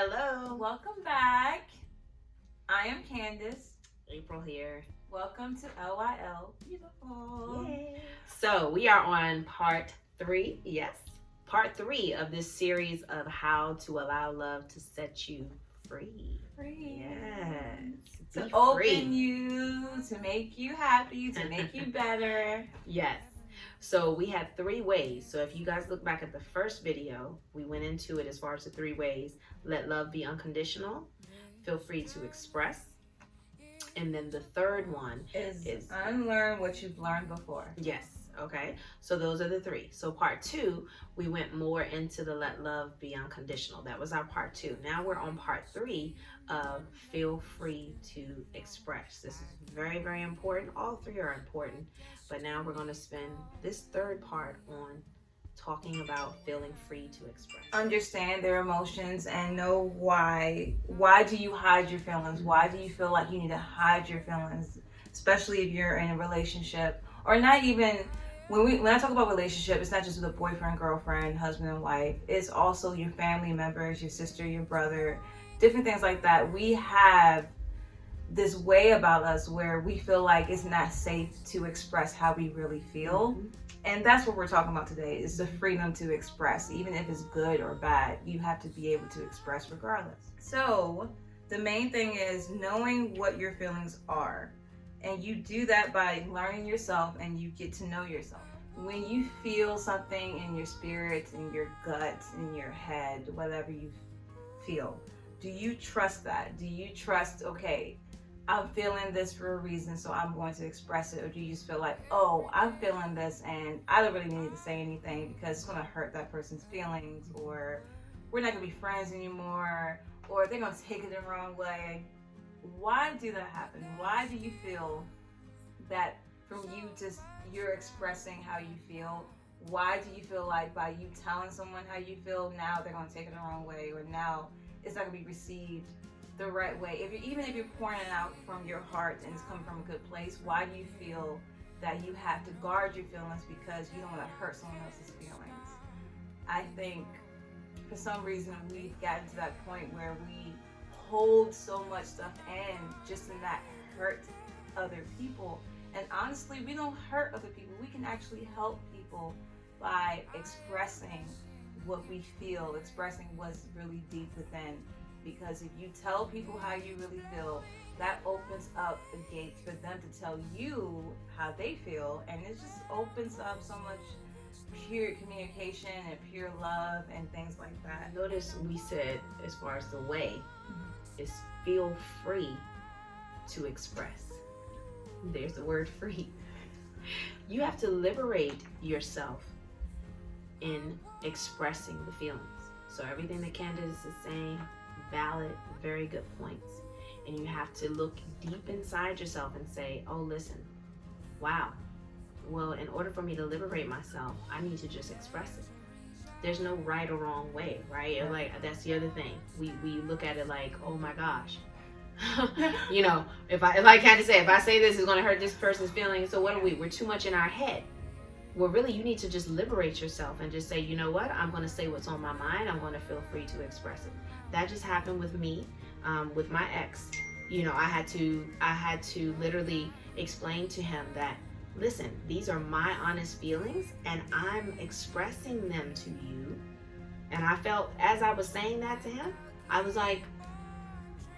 Hello. Welcome back. I am Candace. April here. Welcome to LYL Beautiful. Yay. So we are on part 3. Yes. Part 3 of this series of how to allow love to set you free. Yes. To open you, to make you happy, to make you better. Yes. So we had 3 ways. So if you guys look back at the first video, we went into it as far as the 3 ways. Let love be unconditional. Feel free to express. And then the third one is unlearn what you've learned before. Yes. Okay. So those are the 3. So part 2, we went more into the let love be unconditional. That was our part 2. Now we're on part 3 of feel free to express. This is very, very important. All 3 are important. But now we're going to spend this third part on talking about feeling free to express. Understand their emotions and know why. Why do you hide your feelings? Why do you feel like you need to hide your feelings? Especially if you're in a relationship, or not even when I talk about relationship, it's not just with a boyfriend, girlfriend, husband and wife. It's also your family members, your sister, your brother, different things like that. We have this way about us where we feel like it's not safe to express how we really feel. Mm-hmm. And that's what we're talking about today, is the freedom to express. Even if it's good or bad, you have to be able to express regardless. So the main thing is knowing what your feelings are. And you do that by learning yourself, and you get to know yourself. When you feel something in your spirit, in your gut, in your head, whatever you feel, do you trust that? Do you trust, okay, I'm feeling this for a reason, so I'm going to express it? Or do you just feel like, oh, I'm feeling this and I don't really need to say anything because it's going to hurt that person's feelings, or we're not going to be friends anymore, or they're going to take it the wrong way? Why do that happen? Why do you feel that from you just, you're expressing how you feel? Why do you feel like by you telling someone how you feel, now they're going to take it the wrong way, or now it's not going to be received the right way? Even if you're pouring it out from your heart and it's coming from a good place, why do you feel that you have to guard your feelings because you don't want to hurt someone else's feelings? I think for some reason we've gotten to that point where we hold so much stuff in just to not hurt other people. And honestly, we don't hurt other people. We can actually help people by expressing what we feel, expressing what's really deep within. Because if you tell people how you really feel, that opens up the gates for them to tell you how they feel, and it just opens up so much pure communication and pure love and things like that. Notice we said, as far as the way, is feel free to express. There's the word free. You have to liberate yourself in expressing the feelings. So everything that Candace is saying, valid, very good points. And you have to look deep inside yourself and say, oh, listen, wow, well, in order for me to liberate myself, I need to just express it. There's no right or wrong way, right? Yeah. Like, that's the other thing. We look at it like, oh my gosh. You know, if I can't say, if I say this is going to hurt this person's feelings, so what are we? We're too much in our head. Well, really, you need to just liberate yourself and just say, you know what? I'm going to say what's on my mind. I'm going to feel free to express it. That just happened with me, with my ex. You know, I had to literally explain to him that, listen, these are my honest feelings and I'm expressing them to you. And I felt, as I was saying that to him, I was like,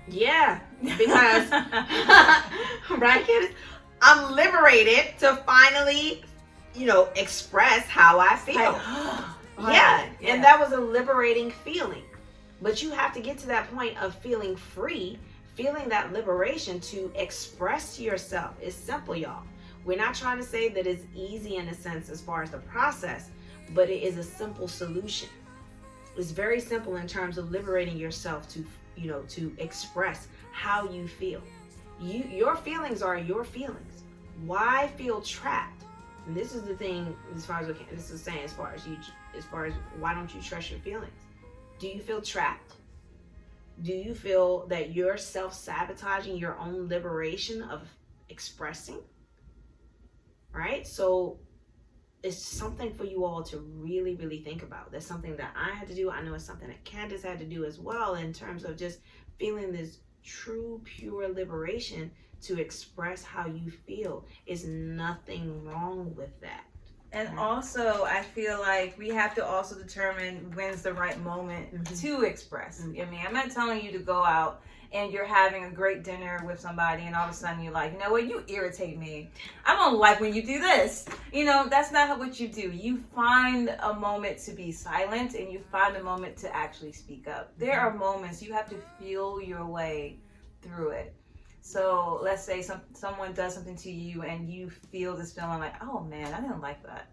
yeah, because, right, kids? I'm liberated to finally, you know, express how I feel. Yeah, and that was a liberating feeling. But you have to get to that point of feeling free, feeling that liberation to express yourself. It's simple, y'all. We're not trying to say that it's easy in a sense as far as the process, but it is a simple solution. It's very simple in terms of liberating yourself to, you know, to express how you feel. Your feelings are your feelings. Why feel trapped? And this is the thing, as far as this is saying, as far as why don't you trust your feelings? Do you feel trapped? Do you feel that you're self-sabotaging your own liberation of expressing? Right? So it's something for you all to really, really think about. That's something that I had to do. I know it's something that Candace had to do as well, in terms of just feeling this true, pure liberation to express how you feel. Is nothing wrong with that. And also, I feel like we have to also determine when's the right moment to express. I mean, I'm not telling you to go out and you're having a great dinner with somebody and all of a sudden you're like, you know what, you irritate me. I don't like when you do this. You know, that's not what you do. You find a moment to be silent and you find a moment to actually speak up. There are moments you have to feel your way through it. So let's say someone does something to you and you feel this feeling like, oh man, I didn't like that.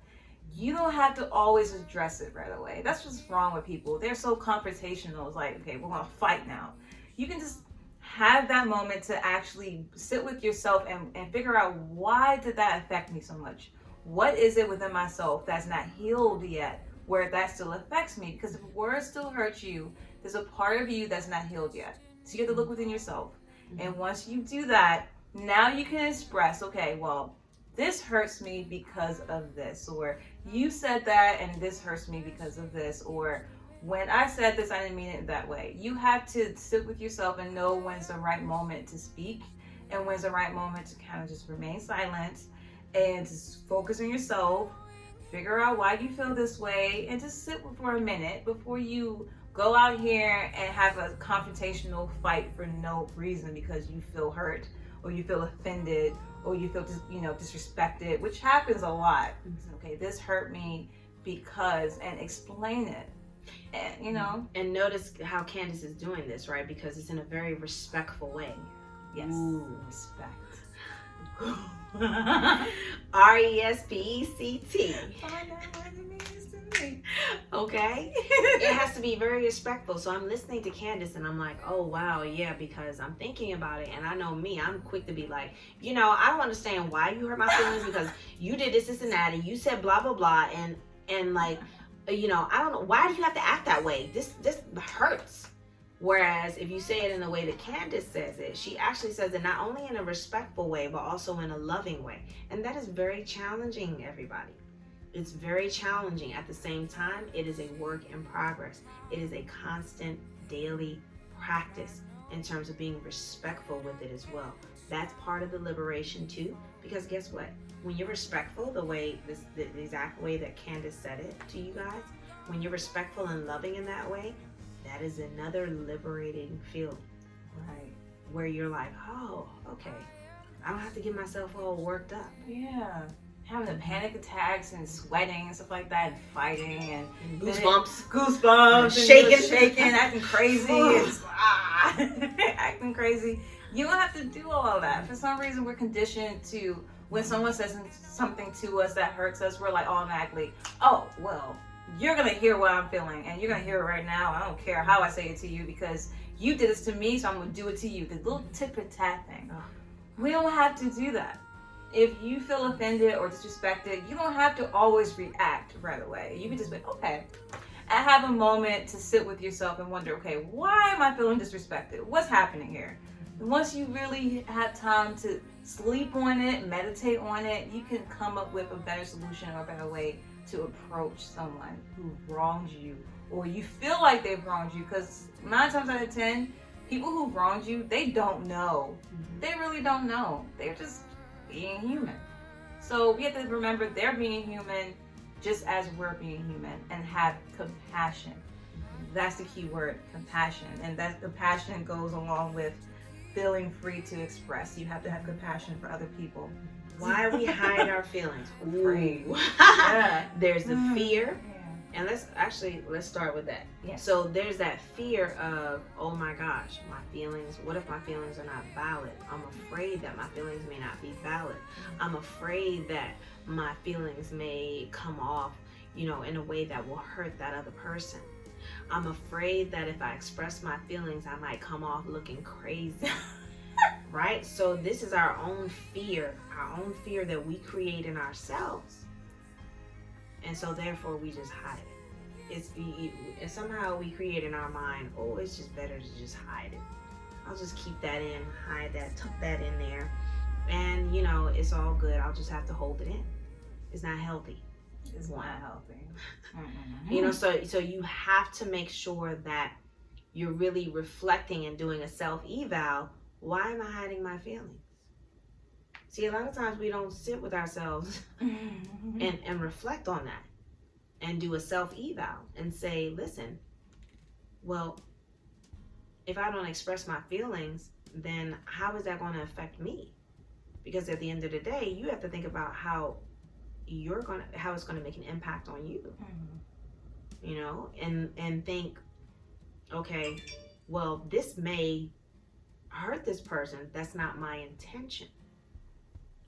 You don't have to always address it right away. That's what's wrong with people. They're so confrontational. It's like, okay, we're going to fight now. You can just have that moment to actually sit with yourself and figure out, why did that affect me so much? What is it within myself that's not healed yet where that still affects me? Because if words still hurt you, there's a part of you that's not healed yet. So you have to look within yourself. And once you do that, now you can express, okay, well, this hurts me because of this, or you said that and this hurts me because of this, or when I said this, I didn't mean it that way. You have to sit with yourself and know when's the right moment to speak and when's the right moment to kind of just remain silent and just focus on yourself, figure out why you feel this way, and just sit for a minute before you go out here and have a confrontational fight for no reason, because you feel hurt or you feel offended or you feel disrespected, which happens a lot. Okay, this hurt me because, and explain it. And And notice how Candace is doing this, right? Because it's in a very respectful way. Yes. Ooh. Respect. RESPECT. Find out what it means to me. Okay. It has to be very respectful. So I'm listening to Candace and I'm like, oh wow, yeah, because I'm thinking about it, and I know me, I'm quick to be like, I don't understand why you hurt my feelings, because you did this and that, and you said blah blah blah, and like, I don't know, why do you have to act that way? This hurts. Whereas if you say it in the way that Candace says it, she actually says it not only in a respectful way, but also in a loving way. And that is very challenging, everybody. It's very challenging. At the same time, it is a work in progress. It is a constant daily practice in terms of being respectful with it as well. That's part of the liberation too, because guess what? When you're respectful, the exact way that Candace said it to you guys, when you're respectful and loving in that way, that is another liberating feeling, Right. where you're like, oh, okay, I don't have to get myself all worked up. Yeah. Having the panic attacks and sweating and stuff like that, and fighting and Goosebumps, and shaking, acting crazy, acting crazy. You don't have to do all of that. For some reason, we're conditioned to, when someone says something to us that hurts us, we're like automatically, oh, well, you're going to hear what I'm feeling, and you're going to hear it right now. I don't care how I say it to you, because you did this to me, so I'm going to do it to you. The little tit for tat thing. We don't have to do that. If you feel offended or disrespected, you don't have to always react right away. You can just be, okay, and have a moment to sit with yourself and wonder, okay, why am I feeling disrespected? What's happening here? And once you really have time to sleep on it, meditate on it, you can come up with a better solution or a better way to approach someone who wronged you, or you feel like they've wronged you. Because 9 times out of 10, people who've wronged you, they don't know. They really don't know. They're just being human. So we have to remember they're being human just as we're being human, and have compassion. That's the key word, compassion. And that compassion goes along with feeling free to express. You have to have compassion for other people. Why we hide our feelings? Afraid. Yeah. There's the fear. Yeah. And let's start with that. Yes. So there's that fear of, oh my gosh, my feelings, what if my feelings are not valid? I'm afraid that my feelings may not be valid. I'm afraid that my feelings may come off, in a way that will hurt that other person. I'm afraid that if I express my feelings, I might come off looking crazy. Right? So this is our own fear that we create in ourselves. And so therefore we just hide it. And somehow we create in our mind, oh, it's just better to just hide it. I'll just keep that in, hide that, tuck that in there. And it's all good. I'll just have to hold it in. It's not healthy. It's not healthy. You know, so you have to make sure that you're really reflecting and doing a self-eval. Why am I hiding my feelings? See, a lot of times we don't sit with ourselves and reflect on that and do a self-eval and say, listen, well, if I don't express my feelings, then how is that going to affect me? Because at the end of the day, you have to think about how it's going to make an impact on you. You know, and think, okay, well, this may hurt this person. That's not my intention.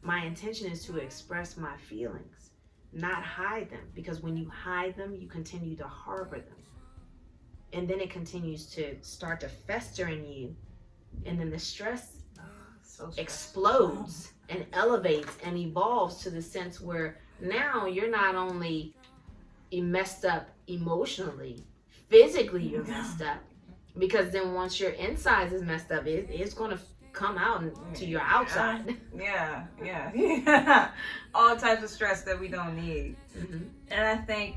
My intention is to express my feelings, not hide them. Because when you hide them, you continue to harbor them. And then it continues to start to fester in you. And then the stress explodes and elevates and evolves to the sense where now you're not only messed up emotionally, physically you're messed up. Because then once your insides is messed up, it's going to come out to your outside. Yeah. All types of stress that we don't need. And I think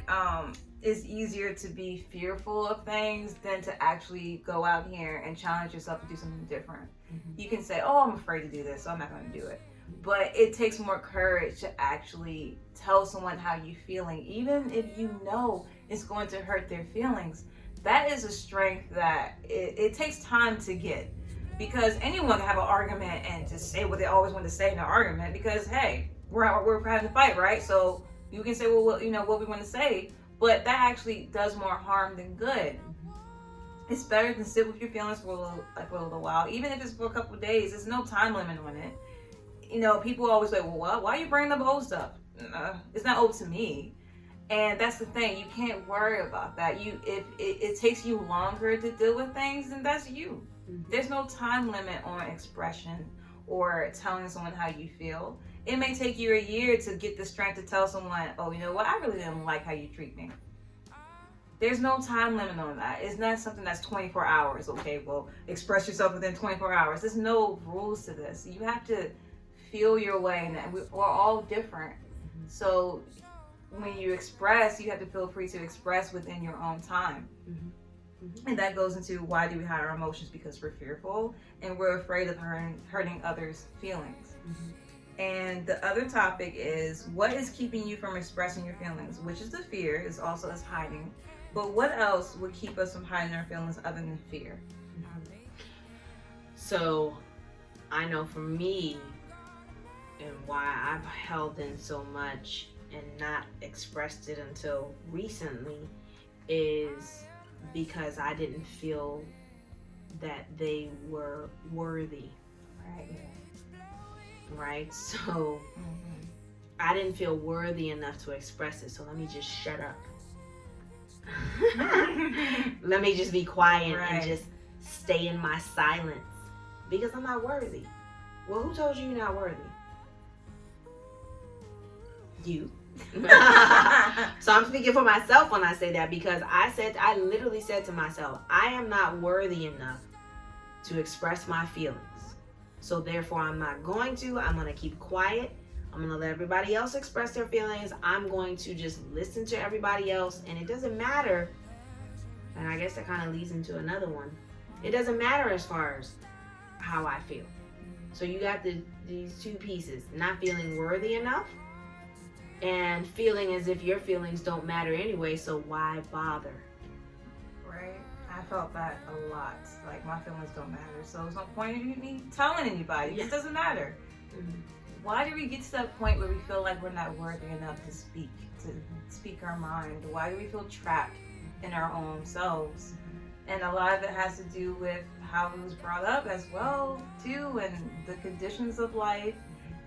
it's easier to be fearful of things than to actually go out here and challenge yourself to do something different. You can say, oh, I'm afraid to do this, so I'm not going to do it. But it takes more courage to actually tell someone how you're feeling, even if you know it's going to hurt their feelings. That is a strength that it takes time to get. Because anyone can have an argument and just say what they always want to say in an argument. Because, hey, we're having a fight, right? So you can say, well, you know, what we want to say. But that actually does more harm than good. It's better to sit with your feelings for a little while. Even if it's for a couple of days, there's no time limit on it. You know, people always say, well, why are you bringing up old stuff? It's not old to me. And that's the thing. You can't worry about that. If it takes you longer to deal with things, then that's you. There's no time limit on expression or telling someone how you feel. It may take you a year to get the strength to tell someone, oh, you know what? I really didn't like how you treat me. There's no time limit on that. It's not something that's 24 hours. Okay, well, express yourself within 24 hours. There's no rules to this. You have to feel your way, and we're all different. So when you express, you have to feel free to express within your own time. And that goes into why do we hide our emotions? Because we're fearful and we're afraid of hurting others' feelings. And the other topic is, what is keeping you from expressing your feelings? Which is the fear, is also as hiding. But what else would keep us from hiding our feelings other than fear? So I know for me, and why I've held in so much and not expressed it until recently, is because I didn't feel that they were worthy. Right? So I didn't feel worthy enough to express it. So let me just shut up. Let me just be quiet and just stay in my silence because I'm not worthy. Well, who told you you're not worthy? You. So I'm speaking for myself when I say that, because I literally said to myself, I am not worthy enough to express my feelings. So therefore I'm not going to. I'm going to keep quiet. I'm going to let everybody else express their feelings. I'm going to just listen to everybody else. And it doesn't matter. And I guess that kind of leads into another one. It doesn't matter as far as how I feel. So you got these two pieces. Not feeling worthy enough and feeling as if your feelings don't matter anyway. So why bother? Right. I felt that a lot. Like, my feelings don't matter. So there's no point in me telling anybody. It just doesn't matter. Why do we get to that point where we feel like we're not worthy enough to speak our mind? Why do we feel trapped in our own selves? And a lot of it has to do with how we was brought up as well, too, and the conditions of life.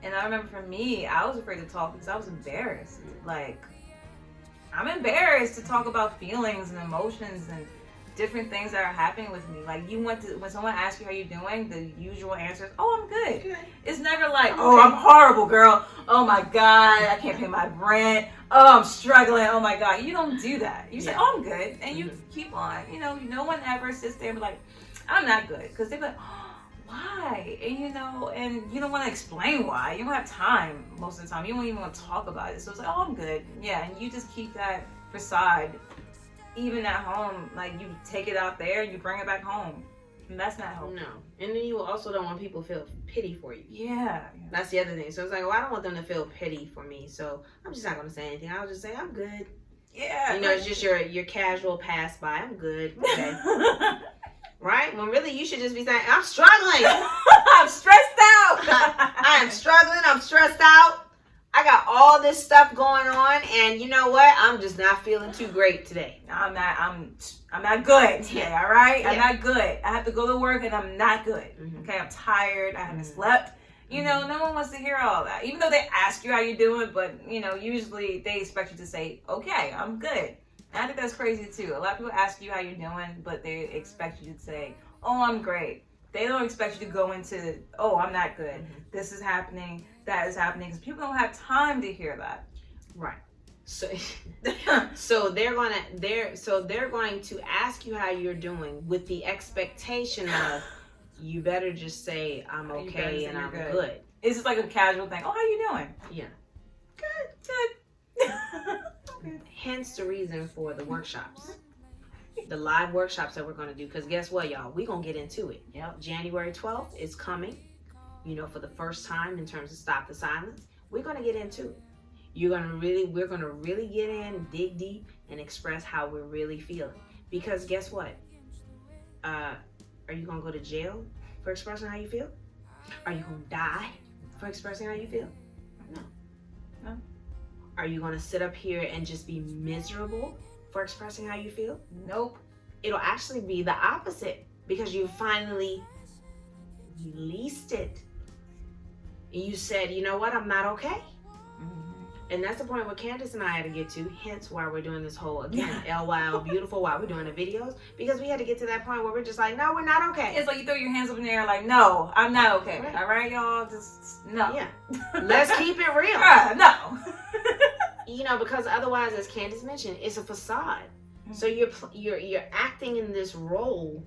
And I remember for me, I was afraid to talk because I was embarrassed. Like, I'm embarrassed to talk about feelings and emotions and different things that are happening with me. Like, when someone asks you how you're doing, the usual answer is, oh, I'm good. It's never like, oh, I'm horrible, girl. Oh my God, I can't pay my rent. Oh, I'm struggling. Oh my God. You don't do that. You say, oh, I'm good. And you keep on. You know, no one ever sits there and be like, I'm not good. Because they're like, oh, why? And and you don't want to explain why. You don't have time most of the time. You don't even want to talk about it. So it's like, oh, I'm good. Yeah, and you just keep that facade. Even at home, like you take it out there and you bring it back home. And that's not helpful. No. And then you also don't want people to feel pity for you. Yeah. That's the other thing. So it's like, well, I don't want them to feel pity for me. So I'm just not going to say anything. I'll just say, I'm good. Yeah. It's just your casual pass by. I'm good. Okay. Right? When really you should just be saying, I'm struggling. I'm stressed out. I am struggling. I'm stressed out. I got all this stuff going on, and you know what? I'm just not feeling too great today. I'm not good today, all right? Yeah. I'm not good. I have to go to work and I'm not good. Mm-hmm. Okay, I'm tired. I haven't slept. No one wants to hear all that. Even though they ask you how you're doing, but usually they expect you to say, okay, I'm good. And I think that's crazy too. A lot of people ask you how you're doing, but they expect you to say, oh, I'm great. They don't expect you to go into, oh, I'm not good. Mm-hmm. This is happening. That is happening. Because people don't have time to hear that. Right. So they're going to ask you how you're doing with the expectation of you better just say I'm okay and I'm good. It's just like a casual thing. Oh, how you doing? Yeah. Good. Okay. Hence the reason for the workshops. The live workshops that we're going to do, because guess what, y'all? We're going to get into it. Yep. January 12th is coming, for the first time in terms of Stop the Silence. We're going to get into it. We're going to really get in, dig deep, and express how we're really feeling. Because guess what? Are you going to go to jail for expressing how you feel? Are you going to die for expressing how you feel? No. Are you going to sit up here and just be miserable for expressing how you feel? Nope. It'll actually be the opposite, because you finally released it. And you said, you know what, I'm not okay. Mm-hmm. And that's the point where Candace and I had to get to, hence why we're doing this whole, again, lylbeautiful, why we're doing the videos, because we had to get to that point where we're just like, no, we're not okay. It's like you throw your hands up in the air like, no, I'm not okay. Right. All right, y'all? Just, no. Yeah. Let's keep it real. No. Because otherwise, as Candace mentioned, it's a facade. So you're acting in this role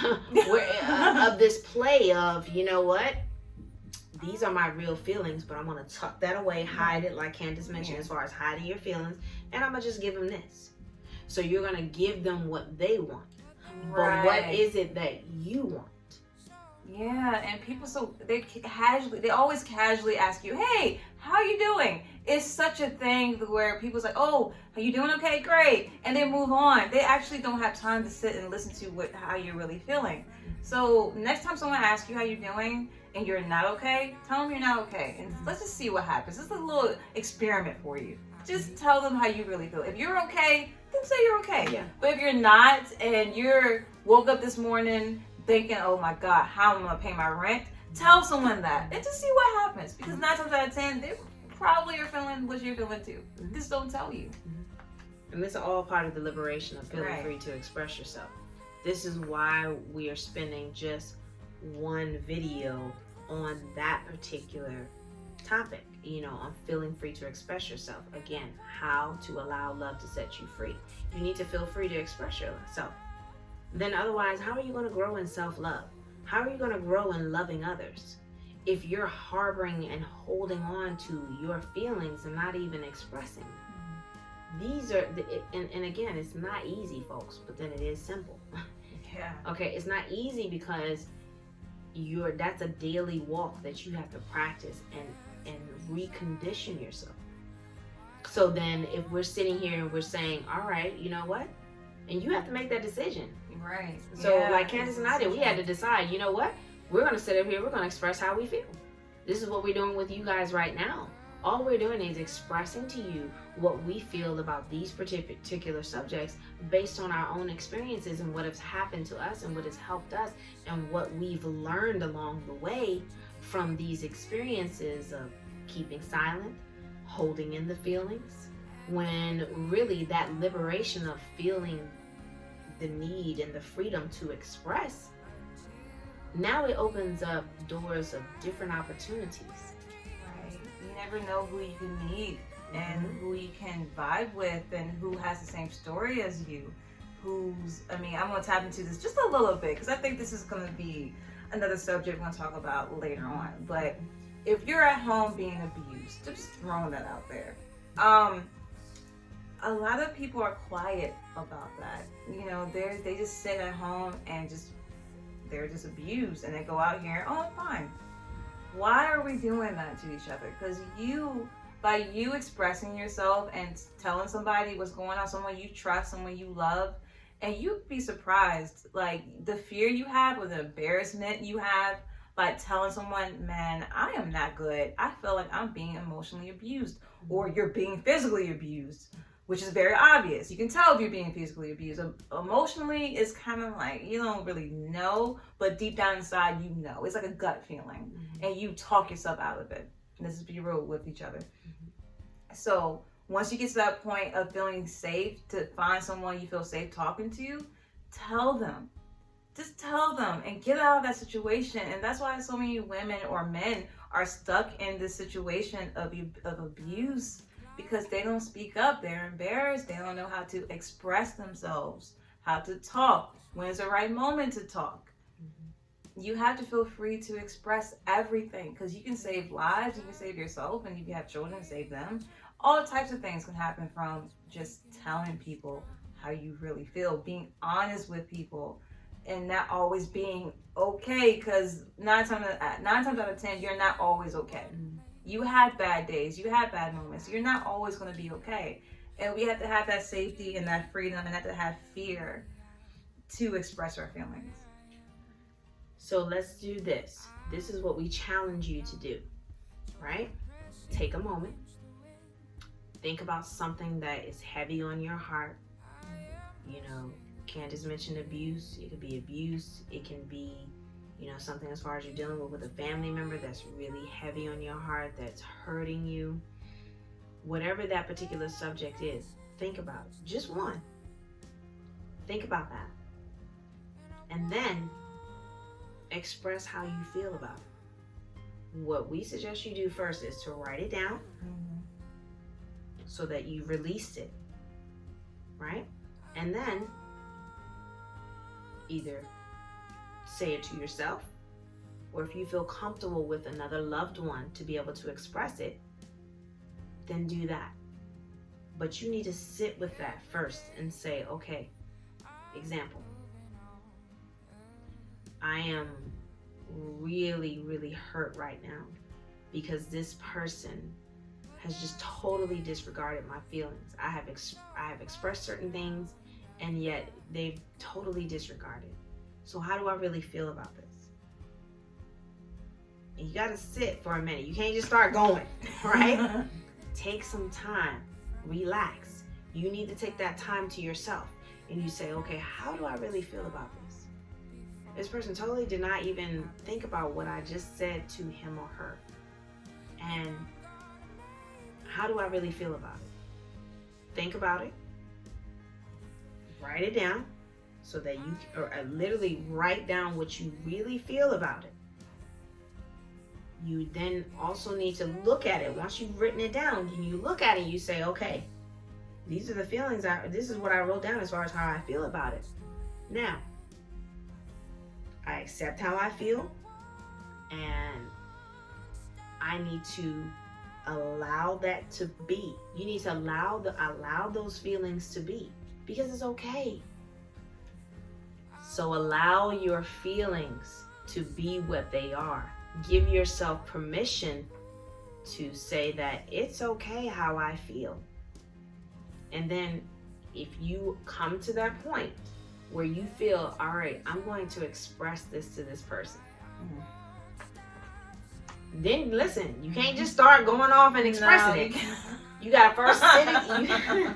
of this play of, you know what? These are my real feelings, but I'm going to tuck that away, hide it, like Candace mentioned, as far as hiding your feelings, and I'm going to just give them this. So you're going to give them what they want. Right. But what is it that you want? Yeah, and people, they always casually ask you, hey, how are you doing? It's such a thing where people's like, oh, are you doing okay? Great. And they move on. They actually don't have time to sit and listen to how you're really feeling. So next time someone asks you how you're doing and you're not okay, tell them you're not okay. And let's just see what happens. This is a little experiment for you. Just tell them how you really feel. If you're okay, then say you're okay. Yeah. But if you're not and you're woke up this morning thinking, oh my God, how am I going to pay my rent? Tell someone that and just see what happens. Because 9 times out of 10, they probably are feeling what you're feeling too. Just don't tell you. And this is all part of the liberation of feeling free to express yourself. This is why we are spending just one video on that particular topic, on feeling free to express yourself. Again, how to allow love to set you free. You need to feel free to express yourself. Then otherwise, how are you going to grow in self-love? How are you going to grow in loving others if you're harboring and holding on to your feelings and not even expressing them? These are, and again, it's not easy, folks, but then it is simple. Yeah. Okay, it's not easy because that's a daily walk that you have to practice and recondition yourself. So then if we're sitting here and we're saying, all right, you know what? And you have to make that decision. Right. So like Candace and I did, we had to decide, you know what? We're going to sit up here, we're going to express how we feel. This is what we're doing with you guys right now. All we're doing is expressing to you what we feel about these particular subjects based on our own experiences and what has happened to us and what has helped us and what we've learned along the way from these experiences of keeping silent, holding in the feelings, when really that liberation of feeling the need and the freedom to express, now it opens up doors of different opportunities. You never know who you can meet and who you can vibe with and who has the same story as you. I'm going to tap into this just a little bit because I think this is going to be another subject we're going to talk about later on. But if you're at home being abused, just throwing that out there. A lot of people are quiet about that. You know, they just sit at home and they're just abused, and they go out here, oh, I'm fine. Why are we doing that to each other? Because by you expressing yourself and telling somebody what's going on, someone you trust, someone you love, and you'd be surprised, like the fear you have or the embarrassment you have by telling someone, man, I am not good. I feel like I'm being emotionally abused, or you're being physically abused, which is very obvious. You can tell if you're being physically abused. Emotionally, it's kind of like you don't really know, but deep down inside, you know. It's like a gut feeling, and you talk yourself out of it. And this is be real with each other. So once you get to that point of feeling safe, to find someone you feel safe talking to, tell them. Just tell them and get out of that situation. And that's why so many women or men are stuck in this situation of abuse, because they don't speak up. They're embarrassed. They don't know how to express themselves, how to talk. When is the right moment to talk? You have to feel free to express everything, because you can save lives, you can save yourself, and if you have children, save them. All types of things can happen from just telling people how you really feel, being honest with people, and not always being okay, because 9 times out of 10, you're not always okay. You had bad days, you had bad moments. You're not always going to be okay. And we have to have that safety and that freedom and not to have fear to express our feelings. So let's do this. This is what we challenge you to do, right? Take a moment. Think about something that is heavy on your heart. You know, Candace mentioned abuse. It could be abuse. It can be, you know, something as far as you're dealing with a family member that's really heavy on your heart, that's hurting you. Whatever that particular subject is, think about it. Just one. Think about that. And then express how you feel about it. What we suggest you do first is to write it down so that you release it, right? And then either say it to yourself, or if you feel comfortable with another loved one to be able to express it, then do that. But you need to sit with that first and say, okay, example, I am really, really hurt right now because this person has just totally disregarded my feelings. I have expressed certain things, and yet they've totally disregarded. So how do I really feel about this? And you got to sit for a minute. You can't just start going, right? Take some time, relax. You need to take that time to yourself, and you say, okay, how do I really feel about this? This person totally did not even think about what I just said to him or her. And how do I really feel about it? Think about it. Write it down so that you, or literally write down what you really feel about it. You then also need to look at it. Once you've written it down, you look at it and you say, okay, these are the feelings, this is what I wrote down as far as how I feel about it. Now, I accept how I feel, and I need to allow that to be. You need to allow those feelings to be, because it's okay. So allow your feelings to be what they are. Give yourself permission to say that it's okay how I feel. And then if you come to that point where you feel, all right, I'm going to express this to this person. Then listen, you can't just start going off and expressing it. You gotta first sit.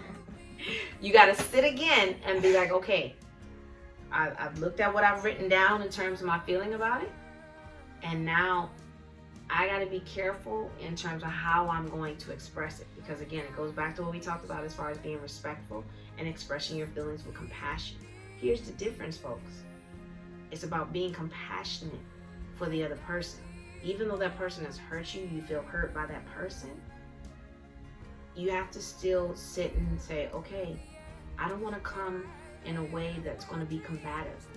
You gotta sit again and be like, okay, I've looked at what I've written down in terms of my feeling about it, and now I gotta be careful in terms of how I'm going to express it, because again, it goes back to what we talked about as far as being respectful and expressing your feelings with compassion. Here's the difference, folks. It's about being compassionate for the other person. Even though that person has hurt you, you feel hurt by that person, you have to still sit and say, okay, I don't want to come in a way that's going to be combative.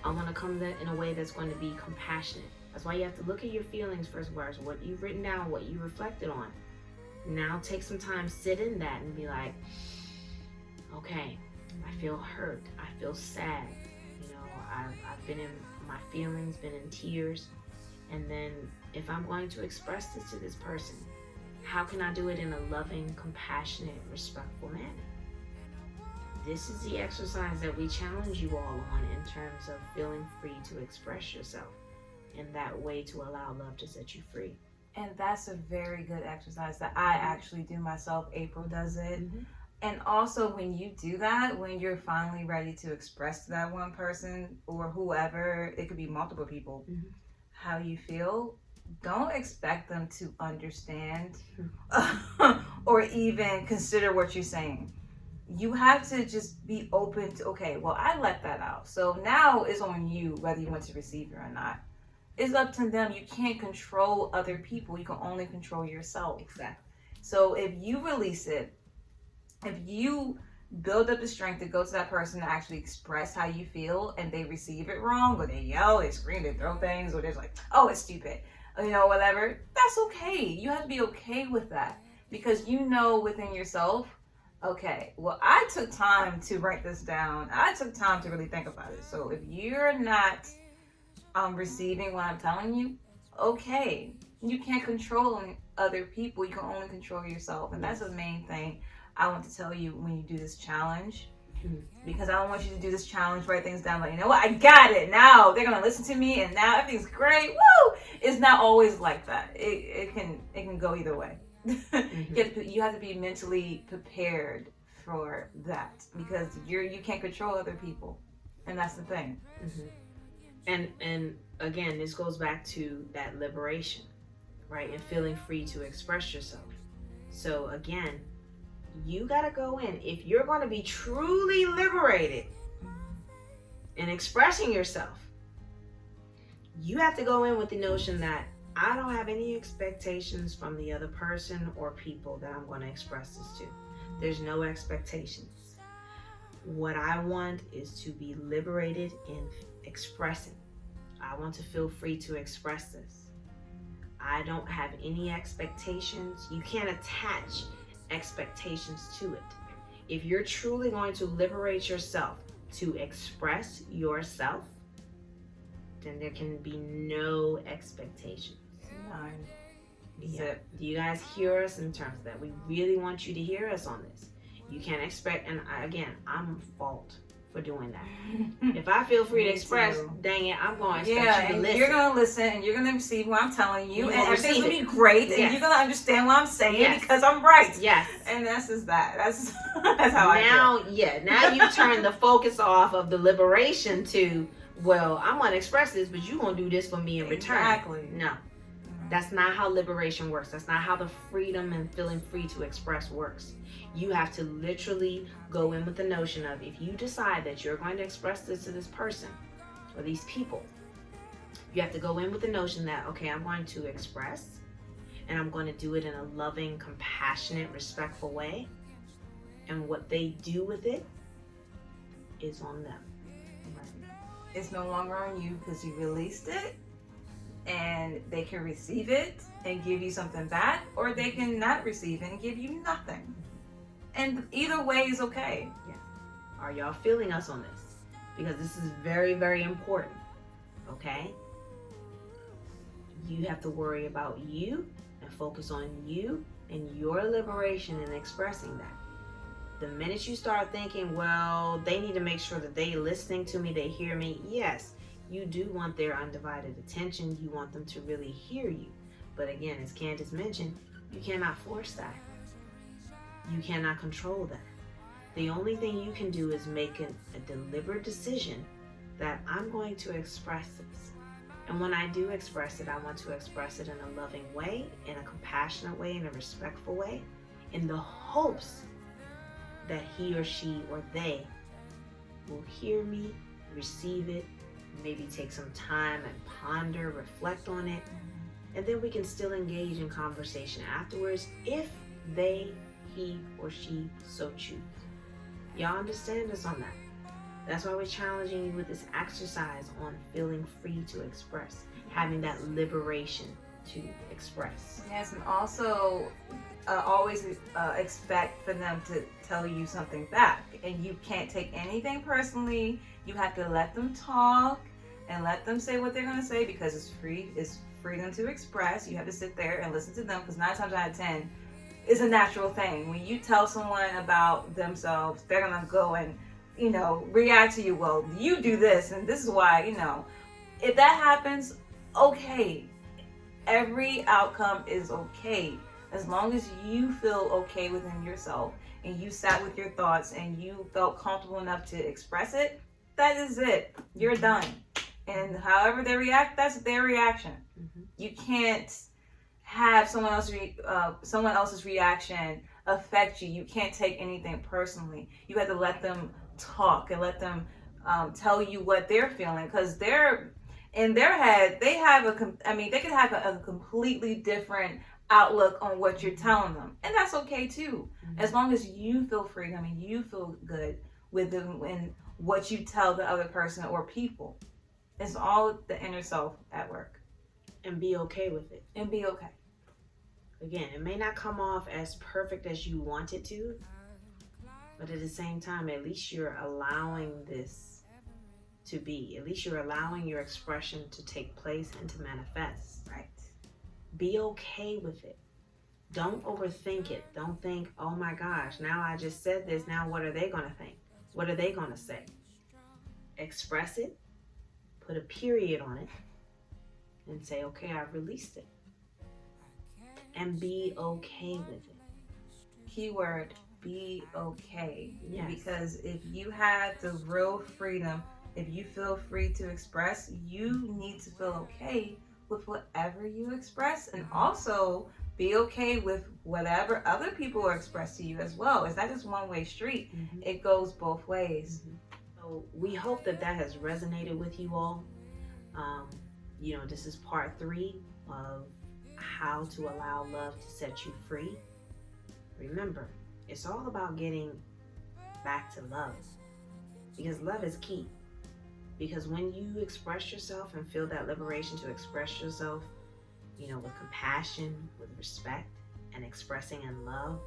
I want to come in a way that's going to be compassionate. That's why you have to look at your feelings first, what you've written down, what you reflected on. Now take some time, sit in that and be like, okay, I feel hurt. I feel sad. You know, I've been in my feelings, been in tears. And then if I'm going to express this to this person, how can I do it in a loving, compassionate, respectful manner? This is the exercise that we challenge you all on in terms of feeling free to express yourself in that way to allow love to set you free. And that's a very good exercise that I actually do myself. April does it. Mm-hmm. And also when you do that, when you're finally ready to express to that one person or whoever, it could be multiple people, mm-hmm. how you feel, don't expect them to understand or even consider what you're saying. You have to just be open to, okay, well, I let that out. So now it's on you whether you want to receive it or not. It's up to them. You can't control other people. You can only control yourself. Exactly. So if you release it, if you build up the strength to go to that person to actually express how you feel and they receive it wrong, or they yell, they scream, they throw things, or they're like, oh, it's stupid, you know, whatever, that's okay. You have to be okay with that because you know within yourself, okay, well, I took time to write this down. I took time to really think about it. So if you're not receiving what I'm telling you, okay, you can't control other people. You can only control yourself. And that's the main thing I want to tell you when you do this challenge. Because I don't want you to do this challenge, write things down, like, you know what, I got it. Now they're going to listen to me and now everything's great. Woo! It's not always like that. It can go either way. Mm-hmm. You have to be mentally prepared for that because you can't control other people, and that's the thing. Mm-hmm. And again, this goes back to that liberation, right? And feeling free to express yourself. So again, you gotta go in. If you're going to be truly liberated in expressing yourself, you have to go in with the notion that I don't have any expectations from the other person or people that I'm going to express this to. There's no expectations. What I want is to be liberated in expressing. I want to feel free to express this. I don't have any expectations. You can't attach expectations to it. If you're truly going to liberate yourself to express yourself, then there can be no expectations. Yeah. Do you guys hear us in terms of that? We really want you to hear us on this. You can't expect, and again, I'm fault for doing that. If I feel free to express, dang it, I'm going to expect you to listen. You're going to listen and you're going to receive what I'm telling you, and everything's going to be great, and you're going to understand what I'm saying because I'm right. Yes. And that's just that. That's how I feel. Now you turn the focus off of the liberation to, well, I'm going to express this, but you're going to do this for me in return. Exactly. No. That's not how liberation works. That's not how the freedom and feeling free to express works. You have to literally go in with the notion of, if you decide that you're going to express this to this person or these people, you have to go in with the notion that, okay, I'm going to express and I'm going to do it in a loving, compassionate, respectful way. And what they do with it is on them. Right. It's no longer on you because you released it. And they can receive it and give you something back, or they can not receive it and give you nothing. And either way is okay. Yeah. Are y'all feeling us on this? Because this is very, very important. Okay? You have to worry about you and focus on you and your liberation in expressing that. The minute you start thinking, well, they need to make sure that they're listening to me, they hear me. Yes. You do want their undivided attention. You want them to really hear you. But again, as Candace mentioned, you cannot force that. You cannot control that. The only thing you can do is make a deliberate decision that I'm going to express this. And when I do express it, I want to express it in a loving way, in a compassionate way, in a respectful way, in the hopes that he or she or they will hear me, receive it, maybe take some time and ponder, reflect on it, and then we can still engage in conversation afterwards if they, he, or she so choose. Y'all understand us on that? That's why we're challenging you with this exercise on feeling free to express, having that liberation to express. Yes, and also always expect for them to tell you something back. And you can't take anything personally. You have to let them talk and let them say what they're going to say, because it's freedom to express. You have to sit there and listen to them, because 9 times out of 10 is a natural thing. When you tell someone about themselves, they're going to go and, react to you. Well, you do this, and this is why, if that happens, okay. Every outcome is okay. As long as you feel okay within yourself and you sat with your thoughts and you felt comfortable enough to express it, that is it. You're done. And however they react, that's their reaction. Mm-hmm. You can't have someone else's reaction affect you. You can't take anything personally. You have to let them talk and let them tell you what they're feeling, because they're in their head. They could have a completely different outlook on what you're telling them, and that's okay too. Mm-hmm. As long as you feel free, you feel good with them and what you tell the other person or people. It's all the inner self at work. And be okay with it. And be okay. Again, it may not come off as perfect as you want it to, but at the same time, at least you're allowing this to be. At least you're allowing your expression to take place and to manifest. Right. Be okay with it. Don't overthink it. Don't think, oh my gosh, now I just said this. Now what are they going to think? What are they going to say? Express it. Put a period on it. And say, okay, I've released it. And be okay with it. Keyword, be okay. Yes. Because if you have the real freedom, if you feel free to express, you need to feel okay with whatever you express, and also be okay with whatever other people express to you as well. It's not just one-way street. Mm-hmm. It goes both ways. Mm-hmm. So we hope that has resonated with you all. This is part 3 of how to allow love to set you free. Remember, it's all about getting back to love, because love is key. Because when you express yourself and feel that liberation to express yourself, with compassion, with respect, and expressing in love,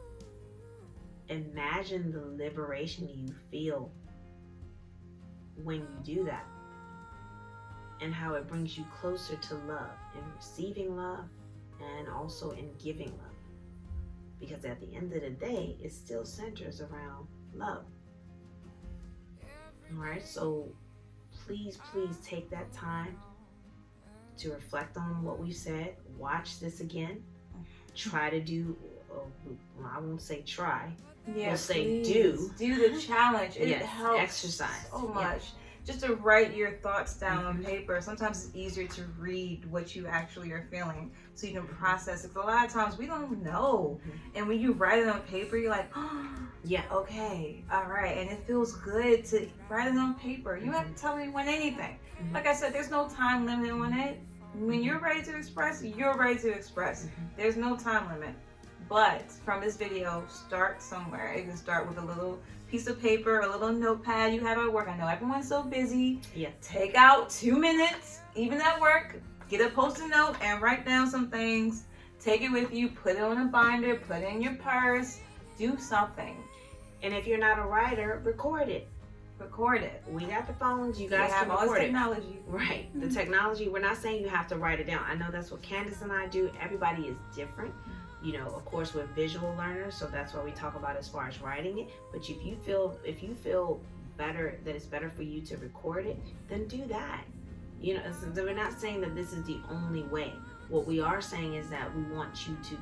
imagine the liberation you feel when you do that, and how it brings you closer to love, in receiving love and also in giving love. Because at the end of the day, it still centers around love. All right, so please take that time to reflect on what we said. Watch this again. Try to do, I won't say try. Yeah, we'll say do the challenge. It helps exercise so much. Just to write your thoughts down on paper. Sometimes it's easier to read what you actually are feeling, so you can process it. But a lot of times we don't know, and when you write it on paper, you're like, oh, yeah, okay, all right, and it feels good to write it on paper. You don't have to tell anyone anything. Like I said, there's no time limit on it. When you're ready to express, you're ready to express. There's no time limit. But from this video, start somewhere. You can start with a little piece of paper, a little notepad you have at work. I know everyone's so busy. Yeah. Take out 2 minutes, even at work, get a post-it note and write down some things. Take it with you, put it on a binder, put it in your purse, do something. And if you're not a writer, record it. Record it. We got the phones, you guys have can all record this technology. It. Right. The technology, we're not saying you have to write it down. I know that's what Candace and I do. Everybody is different. Of course, we're visual learners, so that's what we talk about as far as writing it. But if you feel better, that it's better for you to record it, then do that. So we're not saying that this is the only way. What we are saying is that we want you to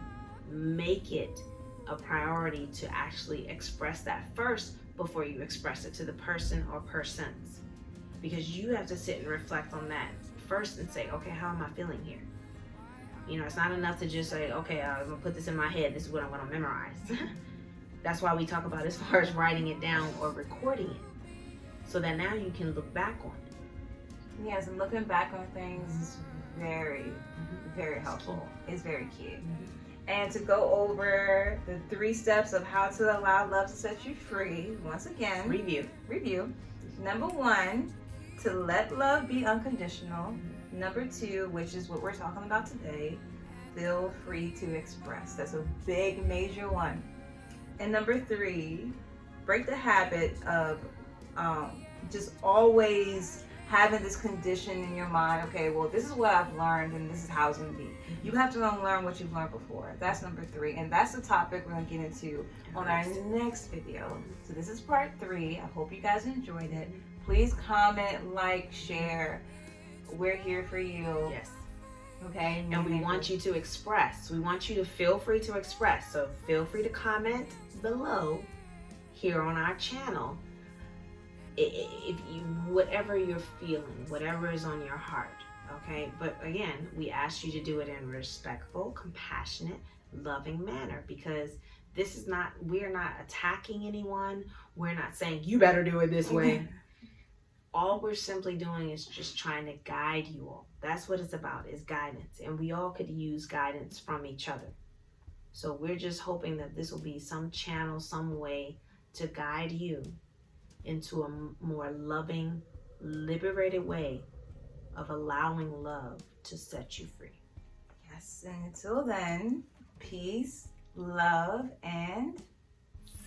make it a priority to actually express that first before you express it to the person or persons. Because you have to sit and reflect on that first and say, okay, how am I feeling here? It's not enough to just say, okay, I'm going to put this in my head. This is what I'm going to memorize. That's why we talk about as far as writing it down or recording it. So that now you can look back on it. Yes, and looking back on things is very, very helpful. It's very key. And to go over the 3 steps of how to allow love to set you free, once again. Review. Number 1, to let love be unconditional. Number 2, which is what we're talking about today, feel free to express. That's a big, major one. And number 3, break the habit of just always having this condition in your mind. Okay, well, this is what I've learned and this is how it's going to be. You have to unlearn what you've learned before. That's number 3. And that's the topic we're going to get into on our next video. So this is part 3. I hope you guys enjoyed it. Please comment, like, share. We're here for you. Yes. Okay. And we want you to express. We want you to feel free to express. So feel free to comment below here on our channel. If you, whatever you're feeling, whatever is on your heart, okay? But again, we ask you to do it in a respectful, compassionate, loving manner, because this is not, we're not attacking anyone. We're not saying you better do it this way. All we're simply doing is just trying to guide you all. That's what it's about, is guidance. And we all could use guidance from each other. So we're just hoping that this will be some channel, some way to guide you into a more loving, liberated way of allowing love to set you free. Yes, and until then, peace, love, and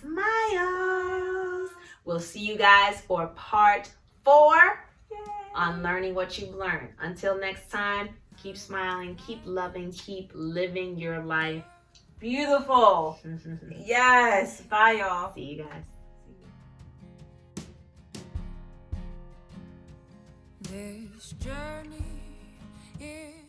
smiles. We'll see you guys for part 4 Yay. on learning what you've learned. Until next time, keep smiling, keep loving, keep living your life beautiful. Yes. Bye, y'all. See you guys. This journey is